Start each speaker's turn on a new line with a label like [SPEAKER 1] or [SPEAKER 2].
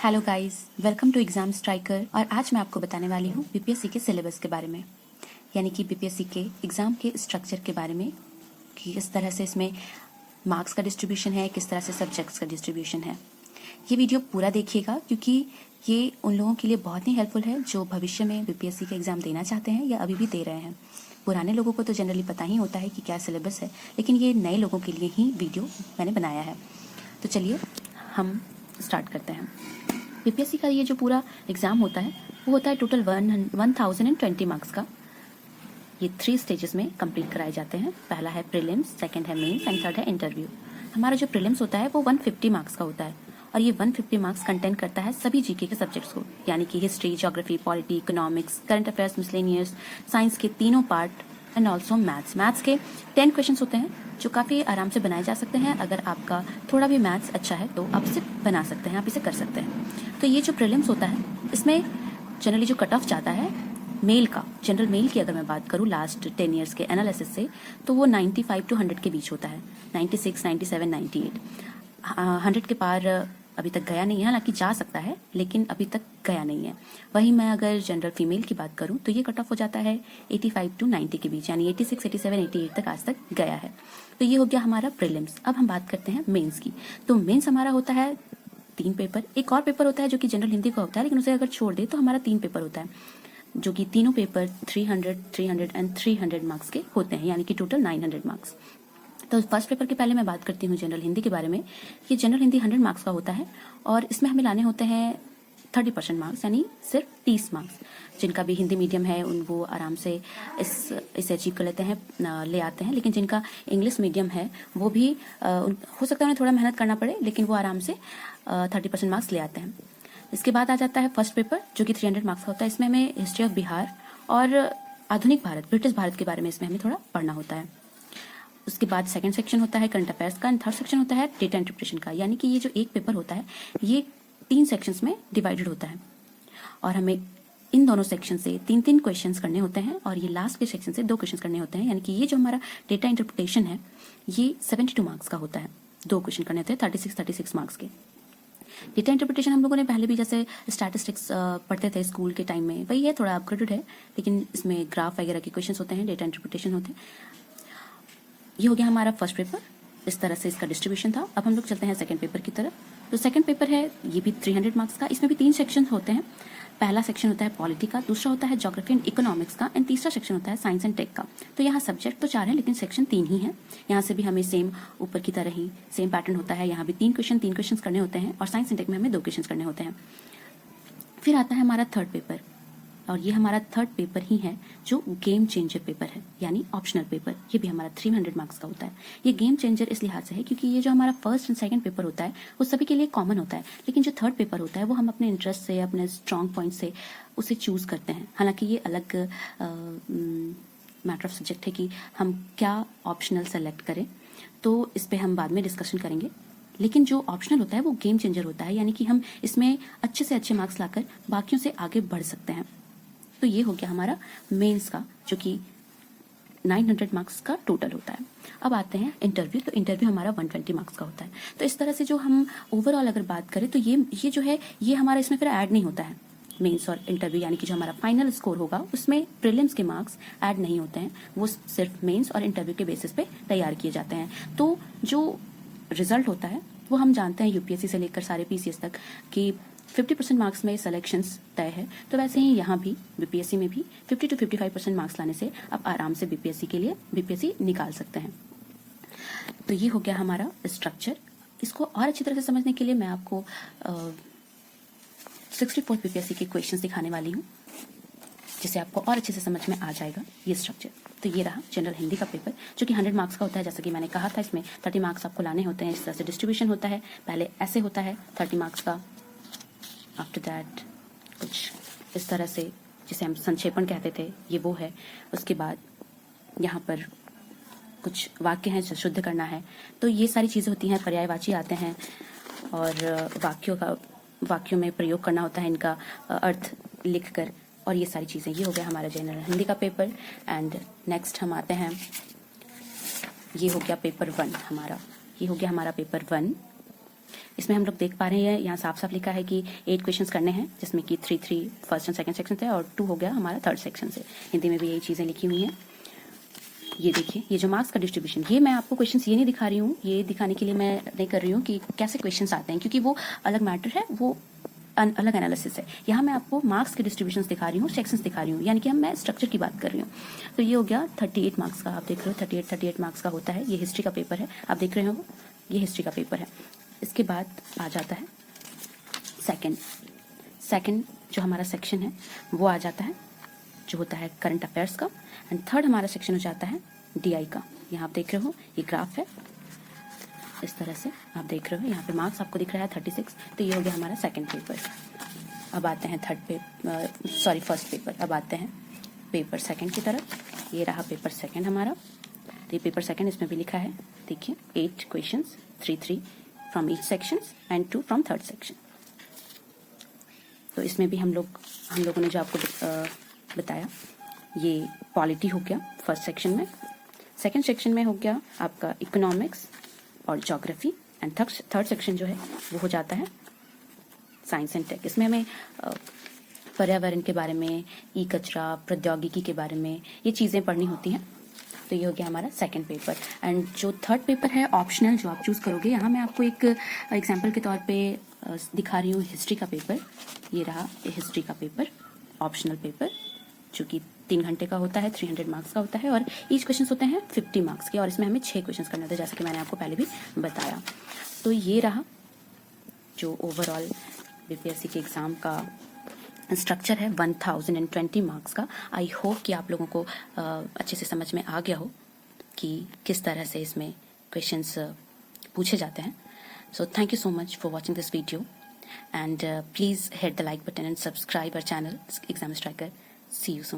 [SPEAKER 1] Hello guys, welcome to exam striker. और आज मैं आपको बताने वाली हूँ बीपीएससी के सिलेबस के बारे में, यानी कि बीपीएससी के एग्ज़ाम के स्ट्रक्चर के बारे में कि किस तरह से इसमें मार्क्स का डिस्ट्रीब्यूशन है, किस तरह से सब्जेक्ट्स का डिस्ट्रीब्यूशन है। ये वीडियो पूरा देखिएगा क्योंकि ये उन लोगों के लिए बहुत ही हेल्पफुल है जो भविष्य में बीपीएससी का एग्ज़ाम देना चाहते हैं या अभी भी दे रहे हैं। पुराने लोगों को तो जनरली पता ही होता है कि क्या सिलेबस है, लेकिन ये नए लोगों के लिए ही वीडियो मैंने बनाया है। तो चलिए हम स्टार्ट करते हैं। बीपीएससी का ये जो पूरा एग्ज़ाम होता है वो होता है टोटल 1020 मार्क्स का। ये 3 स्टेजेस में कंप्लीट कराए जाते हैं। पहला है प्रीलिम्स, सेकंड है मेंस एंड थर्ड है इंटरव्यू। हमारा जो प्रीलिम्स होता है वो 150 मार्क्स का होता है और ये 150 मार्क्स कंटेंट करता है सभी जीके के सब्जेक्ट्स को, यानी कि history, geography, polity, economics, current affairs, miscellaneous, science के तीनों part and also maths. Maths के 10 क्वेश्चन होते हैं जो काफ़ी आराम से बनाए जा सकते हैं। अगर आपका थोड़ा भी मैथ्स अच्छा है तो आप इसे बना सकते हैं, आप इसे कर सकते हैं। तो ये जो प्रीलिम्स होता है इसमें जनरली जो कट ऑफ जाता है मेल का, जनरल मेल की अगर मैं बात करूँ लास्ट 10 ईयर्स के एनालिसिस से, तो वो 95 to 100 के बीच होता है। 96, 97, 98, 100 के पार अभी तक गया नहीं है। हालांकि जा सकता है लेकिन अभी तक गया नहीं है। वहीं मैं अगर जनरल फीमेल की बात करूं तो ये कट ऑफ हो जाता है 85 to 90 के बीच, यानी 86, 87, 88 तक आज तक गया है। तो ये हो गया हमारा प्रीलिम्स। अब हम बात करते हैं मेंस की। तो मेंस हमारा होता है 3 पेपर। एक और पेपर होता है जो कि जनरल हिंदी का होता है, लेकिन उसे अगर छोड़ दे तो हमारा 3 पेपर होता है, जो कि तीनों पेपर 300, 300 एंड 300 मार्क्स के होते हैं, यानी कि टोटल 900 मार्क्स। तो फर्स्ट पेपर के पहले मैं बात करती हूँ जनरल हिंदी के बारे में। ये जनरल हिंदी 100 मार्क्स का होता है और इसमें हमें लाने होते हैं 30% मार्क्स, यानी सिर्फ 30 मार्क्स। जिनका भी हिंदी मीडियम है उन वो आराम से इसे अचीव कर लेते हैं, ले आते हैं। लेकिन जिनका इंग्लिश मीडियम है वो भी हो सकता है उन्हें थोड़ा मेहनत करना पड़े, लेकिन वो आराम से 30% मार्क्स ले आते हैं। इसके बाद आ जाता है फर्स्ट पेपर जो कि 300 मार्क्स का होता है। इसमें हमें हिस्ट्री ऑफ बिहार और आधुनिक भारत, ब्रिटिश भारत के बारे में इसमें हमें थोड़ा पढ़ना होता है। उसके बाद सेकंड सेक्शन होता है करंट अफेयर्स का एंड थर्ड सेक्शन होता है डेटा इंटरप्रिटेशन का। यानी कि ये जो एक पेपर होता है ये 3 सेक्शंस में डिवाइडेड होता है और हमें इन दोनों सेक्शन से 3-3 क्वेश्चंस करने होते हैं और ये लास्ट के सेक्शन से 2 क्वेश्चंस करने होते हैं। यानी कि ये जो हमारा डेटा इंटरप्रिटेशन है ये 72 मार्क्स का होता है। 2 क्वेश्चन करने होते हैं 36 मार्क्स के। डेटा इंटरप्रिटेशन हम लोगों ने पहले भी जैसे स्टैटिस्टिक्स पढ़ते थे स्कूल के टाइम में, वही है, थोड़ा अपग्रेडेड है, लेकिन इसमें ग्राफ वगैरह के क्वेश्चंस होते हैं, डेटा इंटरप्रिटेशन होते हैं। ये हो गया हमारा फर्स्ट पेपर। इस तरह से इसका डिस्ट्रीब्यूशन था। अब हम लोग चलते हैं सेकंड पेपर की तरफ। तो सेकंड पेपर है ये भी 300 मार्क्स का। इसमें भी 3 सेक्शन होते हैं। पहला सेक्शन होता है पॉलिटी का, दूसरा होता है ज्योग्राफी एंड इकोनॉमिक्स का एंड तीसरा सेक्शन होता है साइंस एंड टेक का। तो यहाँ सब्जेक्ट तो 4 है लेकिन सेक्शन 3 ही है। यहाँ से भी हमें सेम ऊपर की तरह ही सेम पैटर्न होता है। यहाँ भी 3 क्वेश्चन करने होते हैं और साइंस एंड टेक में हमें 2 क्वेश्चन करने होते हैं। फिर आता है हमारा थर्ड पेपर और ये हमारा थर्ड पेपर ही है जो गेम चेंजर पेपर है, यानी ऑप्शनल पेपर। ये भी हमारा 300 मार्क्स का होता है। ये गेम चेंजर इस लिहाज से है क्योंकि ये जो हमारा फर्स्ट एंड सेकंड पेपर होता है वो सभी के लिए कॉमन होता है, लेकिन जो थर्ड पेपर होता है वो हम अपने इंटरेस्ट से, अपने स्ट्रॉन्ग पॉइंट से उसे चूज करते हैं। हालांकि ये अलग मैटर ऑफ सब्जेक्ट है कि हम क्या ऑप्शनल सेलेक्ट करें, तो इस पर हम बाद में डिस्कशन करेंगे। लेकिन जो ऑप्शनल होता है वो गेम चेंजर होता है, यानी कि हम इसमें अच्छे से अच्छे मार्क्स लाकर बाकियों से आगे बढ़ सकते हैं। तो ये हो गया हमारा मेंस का जो कि 900 मार्क्स का टोटल होता है। अब आते हैं इंटरव्यू। तो इंटरव्यू हमारा 120 मार्क्स का होता है। तो इस तरह से जो हम ओवरऑल अगर बात करें तो ये जो है ये हमारा इसमें फिर ऐड नहीं होता है मेंस और इंटरव्यू, यानी कि जो हमारा फाइनल स्कोर होगा उसमें प्रीलिम्स के मार्क्स ऐड नहीं होते हैं। वो सिर्फ मेंस और इंटरव्यू के बेसिस पे तैयार किए जाते हैं। तो जो रिजल्ट होता है वो हम जानते हैं यूपीएससी से लेकर सारे पीसीएस तक कि 50% मार्क्स में सिलेक्शंस तय है। तो वैसे ही यहाँ भी बीपीएससी में भी 50 to 55% मार्क्स लाने से आप आराम से बीपीएससी निकाल सकते हैं। तो ये हो गया हमारा स्ट्रक्चर। इसको और अच्छी तरह से समझने के लिए मैं आपको 64 बीपीएससी के क्वेश्चन दिखाने वाली हूँ, जिससे आपको और अच्छे से समझ में आ जाएगा ये स्ट्रक्चर। तो ये रहा जनरल हिंदी का पेपर जो कि 100 मार्क्स का होता है। जैसा कि मैंने कहा था इसमें 30 मार्क्स आपको लाने होते हैं। इस तरह से डिस्ट्रीब्यूशन होता है। पहले ऐसे होता है 30 मार्क्स का, आफ्टर दैट कुछ इस तरह से जिसे हम संक्षेपण कहते थे ये वो है। उसके बाद यहाँ पर कुछ वाक्य हैं जो शुद्ध करना है। तो ये सारी चीज़ें होती हैं। पर्यायवाची आते हैं और वाक्यों में प्रयोग करना होता है इनका अर्थ लिखकर, और ये सारी चीज़ें। ये हो गया हमारा जनरल हिंदी का पेपर। एंड नेक्स्ट हम आते हैं, ये हो गया पेपर 1 हमारा। ये हो गया हमारा पेपर 1 इसमें हम लोग देख पा रहे हैं, यहाँ साफ साफ लिखा है कि 8 क्वेश्चंस करने हैं, जिसमें कि 3 फर्स्ट एंड सेकंड सेक्शन से और 2 हो गया हमारा थर्ड सेक्शन से। हिंदी में भी यही चीज़ें लिखी हुई हैं। ये देखिए, ये जो मार्क्स का डिस्ट्रीब्यूशन, ये मैं आपको क्वेश्चंस ये नहीं दिखा रही हूँ, ये दिखाने के लिए मैं नहीं कर रही हूँ कि कैसे क्वेश्चंस आते हैं, क्योंकि वो अलग मैटर है, वो अलग एनालिसिस है। यहाँ मैं आपको मार्क्स के डिस्ट्रीब्यूशंस दिखा रही हूँ, सेक्शंस दिखा रही हूँ, यानी कि मैं स्ट्रक्चर की बात कर रही हूँ। तो ये हो गया 38 मार्क्स का, आप देख रहे हो 38 मार्क्स का होता है। ये हिस्ट्री का पेपर है, आप देख रहे हो, ये हिस्ट्री का पेपर है। इसके बाद आ जाता है सेकंड जो हमारा सेक्शन है वो आ जाता है, जो होता है करंट अफेयर्स का। एंड थर्ड हमारा सेक्शन हो जाता है DI का। यहाँ आप देख रहे हो, ये ग्राफ है, इस तरह से आप देख रहे हो, यहाँ पे मार्क्स आपको दिख रहा है 36। तो ये हो गया हमारा सेकंड पेपर। अब आते हैं फर्स्ट पेपर। अब आते हैं पेपर सेकंड की तरफ। ये रहा पेपर सेकंड हमारा। तो ये पेपर सेकंड, इसमें भी लिखा है, देखिए 8 questions, 3 from each section and 2 from third section. तो इसमें भी हम लोगों ने जो आपको बताया, ये पॉलिटी हो गया फर्स्ट सेक्शन में। सेकंड सेक्शन में हो गया आपका इकोनॉमिक्स और ज्योग्राफी। एंड थर्ड सेक्शन जो है वो हो जाता है साइंस एंड टेक। इसमें हमें पर्यावरण के बारे में, ई कचरा, प्रौद्योगिकी के बारे में ये चीज़ें पढ़नी होती हैं। तो ये हो गया हमारा सेकंड पेपर। एंड जो थर्ड पेपर है ऑप्शनल, जो आप चूज़ करोगे, यहाँ मैं आपको एक एग्जाम्पल के तौर पे दिखा रही हूँ हिस्ट्री का पेपर। ये रहा हिस्ट्री का पेपर, ऑप्शनल पेपर, जो कि 3 घंटे का होता है, 300 मार्क्स का होता है, और ईच क्वेश्चन होते हैं 50 मार्क्स के, और इसमें हमें 6 क्वेश्चन करने होते हैं, जैसा कि मैंने आपको पहले भी बताया। तो ये रहा जो ओवरऑल BPSC के एग्ज़ाम का स्ट्रक्चर है 1020 मार्क्स का। आई होप कि आप लोगों को अच्छे से समझ में आ गया हो कि किस तरह से इसमें क्वेश्चंस पूछे जाते हैं। So thank you so much for watching this video, and please hit the like button and subscribe our channel, Exam Striker. See you soon.